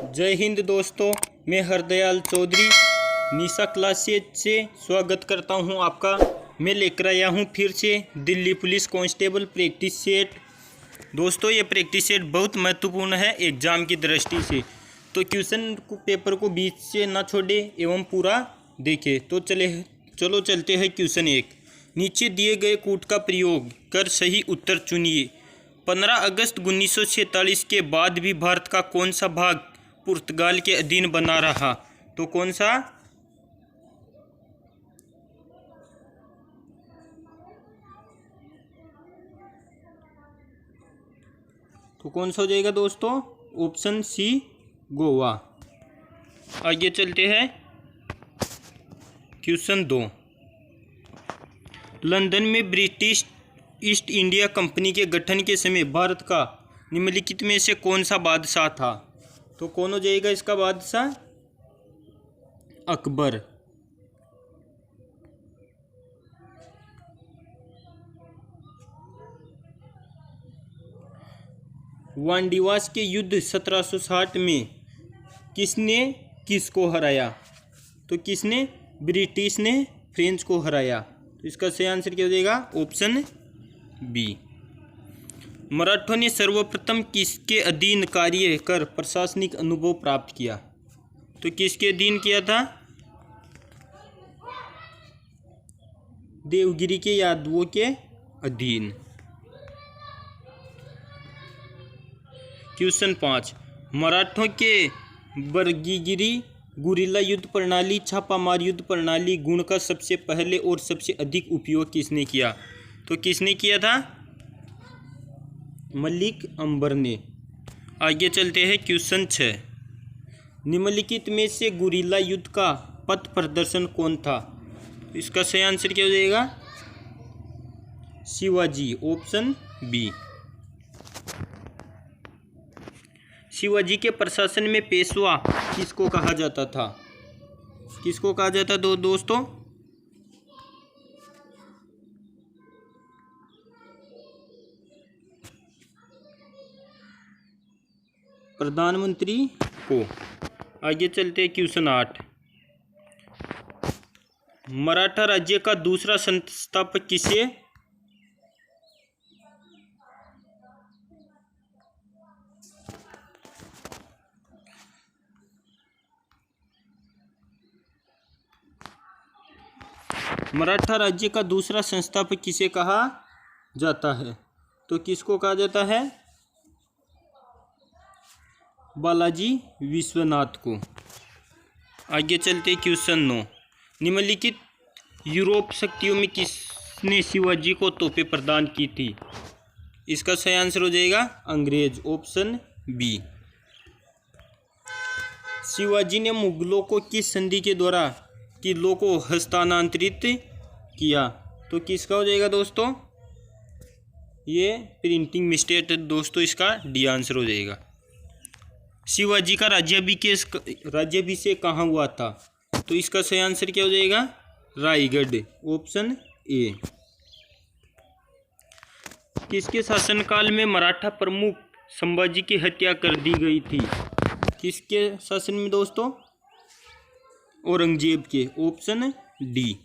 जय हिंद दोस्तों, मैं हरदयाल चौधरी निशा क्लासेज से स्वागत करता हूं आपका। मैं लेकर आया हूं फिर से Delhi police constable practice set. दोस्तों, ये प्रैक्टिस सेट बहुत महत्वपूर्ण है एग्ज़ाम की दृष्टि से, तो क्वेश्चन पेपर को बीच से ना छोड़े एवं पूरा देखें। तो चलो चलते हैं क्वेश्चन 1। नीचे दिए गए कूट का प्रयोग कर सही उत्तर चुनिए। 15 अगस्त 1947 के बाद भी भारत का कौन सा भाग पुर्तगाल के अधीन बना रहा? तो कौन सा? हो जाएगा दोस्तों? Option C, Goa. आगे चलते हैं क्वेश्चन 2। लंदन में ब्रिटिश ईस्ट इंडिया कंपनी के गठन के समय भारत का निम्नलिखित में से कौन सा बादशाह था? तो कौन हो जाएगा इसका बादशाह? अकबर। वांडीवास के युद्ध 1760 में किसने किसको हराया? तो किसने? ब्रिटिश ने फ्रेंच को हराया। तो इसका सही आंसर क्या हो जाएगा? Option B. मराठों ने सर्वप्रथम किसके अधीन कार्य कर प्रशासनिक अनुभव प्राप्त किया? तो किसके अधीन किया था? देवगिरी के यादवों के अधीन। क्वेश्चन 5। मराठों के बर्गिगिरी गुरिल्ला युद्ध प्रणाली, छापामार युद्ध प्रणाली गुण का सबसे पहले और सबसे अधिक उपयोग किसने किया? तो किसने किया था? मलिक अंबर ने। आगे चलते हैं क्वेश्चन 6। निम्नलिखित में से गुरिल्ला युद्ध का पथ प्रदर्शन कौन था? इसका सही आंसर क्या हो जाएगा? शिवाजी। Option B. शिवाजी के प्रशासन में पेशवा किसको कहा जाता था? किसको कहा जाता दोस्तों? प्रधानमंत्री को। आगे चलते हैं क्वेश्चन 8। मराठा राज्य का दूसरा संस्थापक किसे? मराठा राज्य का दूसरा संस्थापक किसे कहा जाता है? तो किसको कहा जाता है? बालाजी विश्वनाथ को। आगे चलते क्वेश्चन 9। निम्नलिखित यूरोप शक्तियों में किसने शिवाजी को तोपें प्रदान की थी? इसका सही आंसर हो जाएगा अंग्रेज। Option B. शिवाजी ने मुगलों को किस संधि के द्वारा किलों को हस्तांतरित किया? तो किसका हो जाएगा दोस्तों? ये प्रिंटिंग मिस्टेक है दोस्तों, इसका डी आंसर हो जाएगा। शिवाजी का राज्याभिषेक कहाँ हुआ था? तो इसका सही आंसर क्या हो जाएगा? रायगढ़। Option A. किसके शासनकाल में मराठा प्रमुख संभाजी की हत्या कर दी गई थी? किसके शासन में दोस्तों? औरंगजेब के। Option D.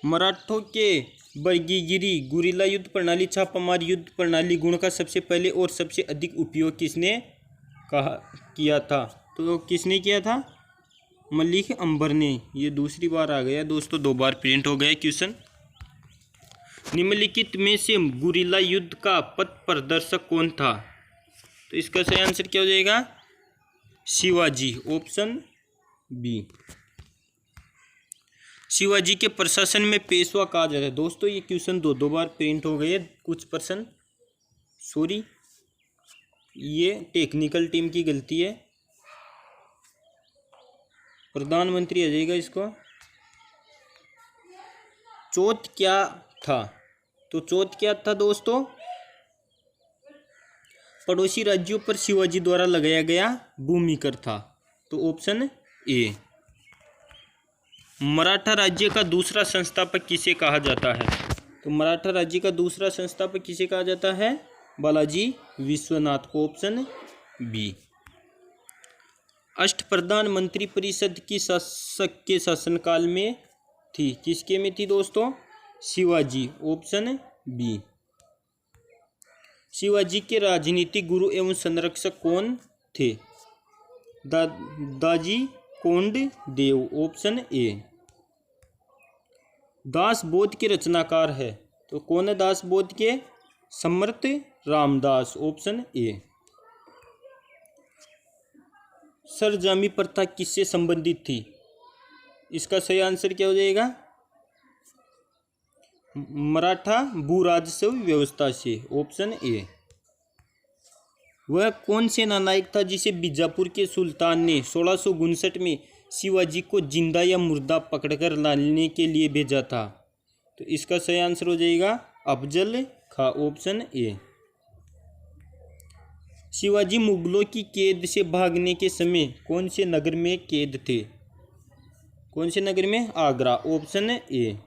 मराठों के बर्गिगिरी गुरिल्ला युद्ध प्रणाली, छापामार युद्ध प्रणाली गुण का सबसे पहले और सबसे अधिक उपयोग किसने किया था? तो किसने किया था? मलिक अंबर ने। ये दूसरी बार आ गया दोस्तों, 2 बार प्रिंट हो गया क्वेश्चन। निम्नलिखित में से गुरिल्ला युद्ध का पथ प्रदर्शक कौन था? तो इसका सही आंसर क्या हो जाएगा? शिवाजी। Option B. शिवाजी के प्रशासन में पेशवा कहा जाता है। दोस्तों, ये क्वेश्चन दो बार प्रिंट हो गए कुछ पर्सन, सॉरी, ये टेक्निकल टीम की गलती है। प्रधानमंत्री आ जाएगा इसको। चौथ क्या था? तो चौथ क्या था दोस्तों? पड़ोसी राज्यों पर शिवाजी द्वारा लगाया गया भूमि कर था। तो ऑप्शन ए। मराठा राज्य का दूसरा संस्थापक किसे कहा जाता है? तो मराठा राज्य का दूसरा संस्थापक किसे कहा जाता है? बालाजी विश्वनाथ को। Option B. अष्टप्रधान मंत्री परिषद की शासक के शासनकाल में थी। किसके में थी दोस्तों? Shivaji, option B. शिवाजी के राजनीतिक गुरु एवं संरक्षक कौन थे? दादाजी कोंडदेव, ऑप्शन ए। दास बोध के रचनाकार है तो कौन है दास बोध के? Samarth Ramdas, option A. सरजामी प्रथा किससे संबंधित थी? इसका सही आंसर क्या हो जाएगा? मराठा भू राजस्व व्यवस्था से, ऑप्शन ए। वह कौन सेना नायक था जिसे बीजापुर के सुल्तान ने 1659 में शिवाजी को जिंदा या मुर्दा पकड़कर लाने के लिए भेजा था? तो इसका सही आंसर हो जाएगा अफजल खां, ऑप्शन ए। शिवाजी मुगलों की कैद से भागने के समय कौन से नगर में कैद थे? कौन से नगर में? Agra, option A.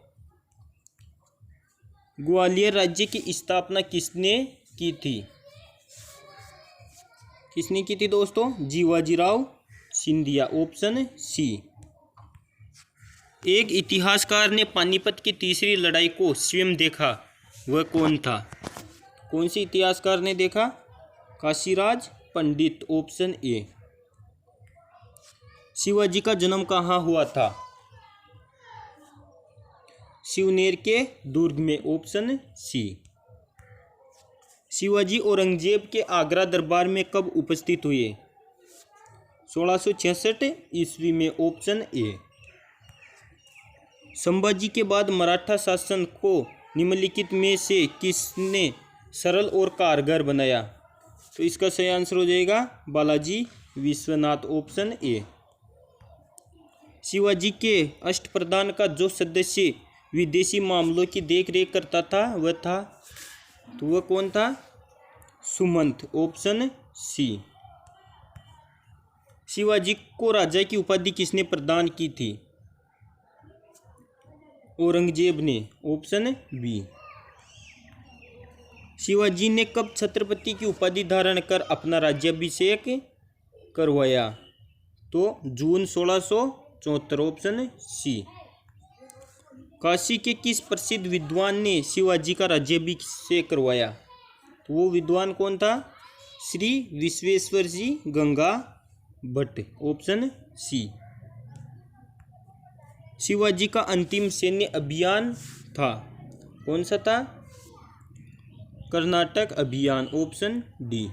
ग्वालियर राज्य की स्थापना किसने की थी? किसने की थी दोस्तों? Jivajirao Scindia, option C. एक इतिहासकार ने पानीपत की तीसरी लड़ाई को स्वयं देखा, वह कौन था? कौन से इतिहासकार ने देखा? काशीराज पंडित, ऑप्शन ए। शिवाजी का जन्म कहाँ हुआ था? शिवनेर के दुर्ग में, ऑप्शन सी। शिवाजी औरंगजेब के आगरा दरबार में कब उपस्थित हुए? 1666 ईस्वी में, ऑप्शन ए। संभाजी के बाद मराठा शासन को निम्नलिखित में से किसने सरल और कारगर बनाया? तो इसका सही आंसर हो जाएगा बालाजी विश्वनाथ, ऑप्शन ए। शिवाजी के अष्टप्रधान का जो सदस्य विदेशी मामलों की देखरेख करता था वह था, तो वह कौन था? Sumant, option C. शिवाजी को राजा की उपाधि किसने प्रदान की थी? औरंगजेब ने, ऑप्शन बी। शिवाजी ने कब छत्रपति की उपाधि धारण कर अपना राज्याभिषेक करवाया? तो जून 1674, ऑप्शन सी। काशी के किस प्रसिद्ध विद्वान ने शिवाजी का राज्याभिषेक करवाया? तो वो विद्वान कौन था? श्री विश्वेश्वर जी गंगा भट्ट, ऑप्शन सी। शिवाजी का अंतिम सैन्य अभियान था, कौन सा था? कर्नाटक अभियान, ऑप्शन डी।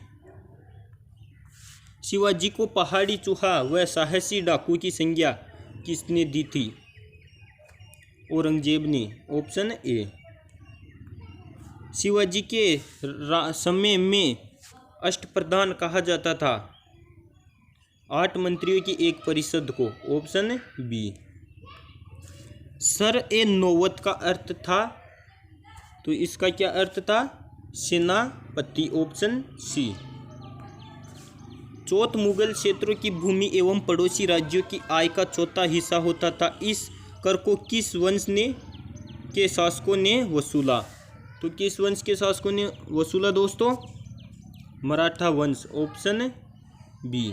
शिवाजी को पहाड़ी चूहा व साहसी डाकू की संज्ञा किसने दी थी? औरंगजेब ने, ऑप्शन ए। शिवाजी के समय में अष्टप्रधान कहा जाता था 8 मंत्रियों की एक परिषद को, ऑप्शन बी। सर ए नौवत का अर्थ था, तो इसका क्या अर्थ था? सेनापति, ऑप्शन सी। चौथ मुगल क्षेत्रों की भूमि एवं पड़ोसी राज्यों की आय का चौथा हिस्सा होता था। इस कर को किस वंश ने के शासकों ने वसूला? तो किस वंश के शासकों ने वसूला दोस्तों? मराठा वंश, ऑप्शन बी।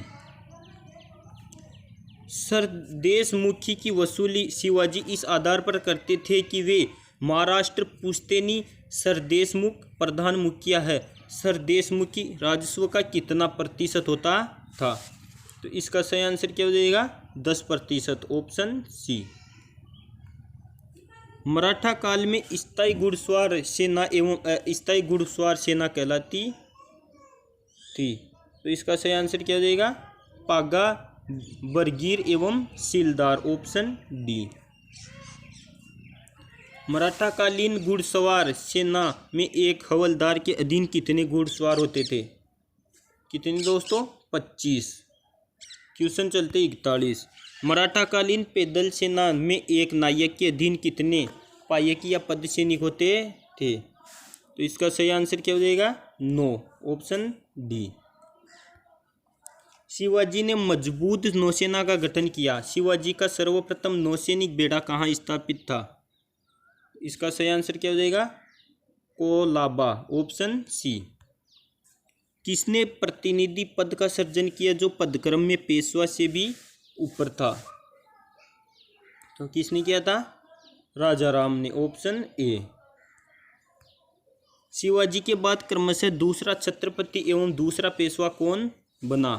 सरदेशमुखी की वसूली शिवाजी इस आधार पर करते थे कि वे महाराष्ट्र पुश्तैनी सरदेशमुख प्रधान मुखिया है। सरदेशमुखी राजस्व का कितना प्रतिशत होता था? तो इसका सही आंसर क्या हो जाएगा? 10%, ऑप्शन सी। मराठा काल में स्थायी घुड़सवार सेना एवं अस्थायी घुड़सवार सेना कहलाती थी, तो इसका सही आंसर क्या हो जाएगा? पागा, बरगीर एवं सीलदार, ऑप्शन डी। मराठा कालीन घुड़सवार सेना में एक हवलदार के अधीन कितने घुड़सवार होते थे? कितने दोस्तों? 25। क्वेश्चन चलते 41। मराठा कालीन पैदल सेना में एक नायक के अधीन कितने पायक या पद सैनिक होते थे? तो इसका सही आंसर क्या हो जाएगा? 9, ऑप्शन डी। शिवाजी ने मजबूत नौसेना का गठन किया। शिवाजी का सर्वप्रथम नौसैनिक बेड़ा कहाँ स्थापित था? इसका सही आंसर क्या हो जाएगा? Colaba, option C. किसने प्रतिनिधि पद का सृजन किया जो पदक्रम में पेशवा से भी ऊपर था? तो किसने किया था? राजा राम ने, ऑप्शन ए। शिवाजी के बाद क्रमशः दूसरा छत्रपति एवं दूसरा पेशवा कौन बना?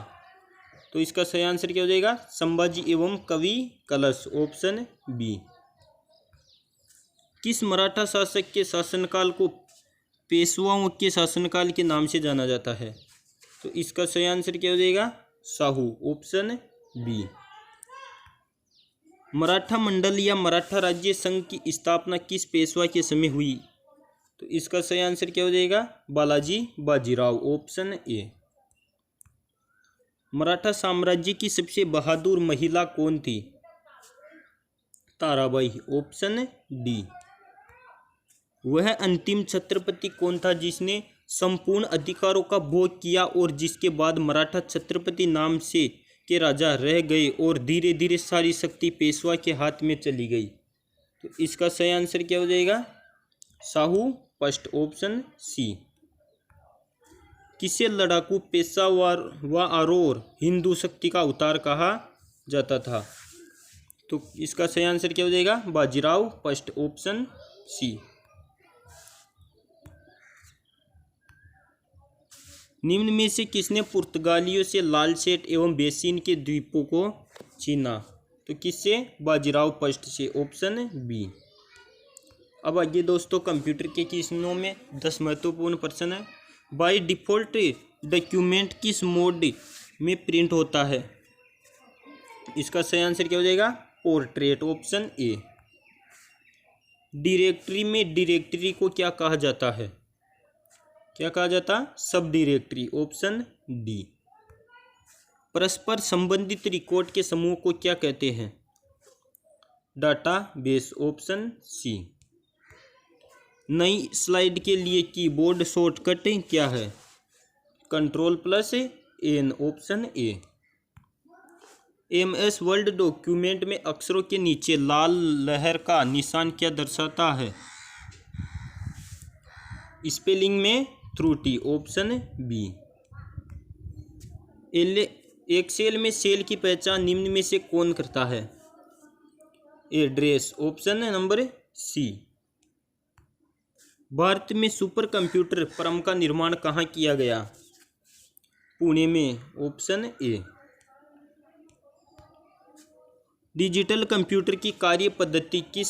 तो इसका सही आंसर क्या हो जाएगा? संभाजी एवं कवि कलश, ऑप्शन बी। किस मराठा शासक के शासनकाल को पेशवाओं के शासनकाल के नाम से जाना जाता है? तो इसका सही आंसर क्या हो जाएगा? Shahu, option B. मराठा मंडल या मराठा राज्य संघ की स्थापना किस पेशवा के समय हुई? तो इसका सही आंसर क्या हो जाएगा? Balaji Bajirao, option A. मराठा साम्राज्य की सबसे बहादुर महिला कौन थी? Tarabai, option D. वह अंतिम छत्रपति कौन था जिसने संपूर्ण अधिकारों का भोग किया और जिसके बाद मराठा छत्रपति नाम से के राजा रह गए और धीरे धीरे सारी शक्ति पेशवा के हाथ में चली गई? तो इसका सही आंसर क्या हो जाएगा? Shahu first, option C. किसे लड़ाकू पेशवार व आरोर हिंदू शक्ति का अवतार कहा जाता था? तो इसका सही आंसर क्या हो जाएगा? Bajirao first, option C. निम्न में से किसने पुर्तगालियों से लालसेट एवं बेसिन के द्वीपों को छीना? तो किससे? बाजीराव फर्स्ट से, ऑप्शन बी। अब आगे दोस्तों कंप्यूटर के क्वेश्चनों में 10 महत्वपूर्ण प्रश्न है। बाय डिफ़ॉल्ट डॉक्यूमेंट किस मोड में प्रिंट होता है? इसका सही आंसर क्या हो जाएगा? Portrait, option A. डायरेक्टरी में डायरेक्टरी को क्या कहा जाता है? क्या कहा जाता? सब डायरेक्टरी, ऑप्शन डी। परस्पर संबंधित रिकॉर्ड के समूह को क्या कहते हैं? Data base, option C. नई स्लाइड के लिए कीबोर्ड शॉर्टकट क्या है? Ctrl+N, option A. MS word document में अक्षरों के नीचे लाल लहर का निशान क्या दर्शाता है? स्पेलिंग में त्रुटि, ऑप्शन बी। एक्सेल में सेल की पहचान निम्न में से कौन करता है? Address, option number C. भारत में सुपर कंप्यूटर परम का निर्माण कहाँ किया गया? पुणे में, ऑप्शन ए। डिजिटल कंप्यूटर की कार्य पद्धति किस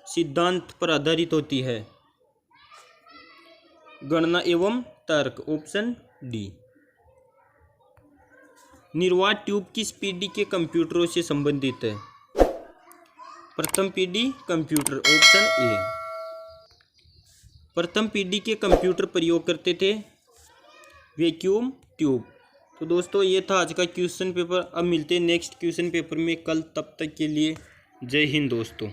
सिद्धांत पर आधारित होती है? गणना एवं तर्क, ऑप्शन डी। निर्वात ट्यूब किस पीढ़ी के कंप्यूटरों से संबंधित है? प्रथम पीढ़ी कंप्यूटर, ऑप्शन ए। प्रथम पीढ़ी के कंप्यूटर प्रयोग करते थे वैक्यूम ट्यूब। तो दोस्तों ये था आज का क्वेश्चन पेपर। अब मिलते हैं नेक्स्ट क्वेश्चन पेपर में कल, तब तक के लिए जय हिंद दोस्तों।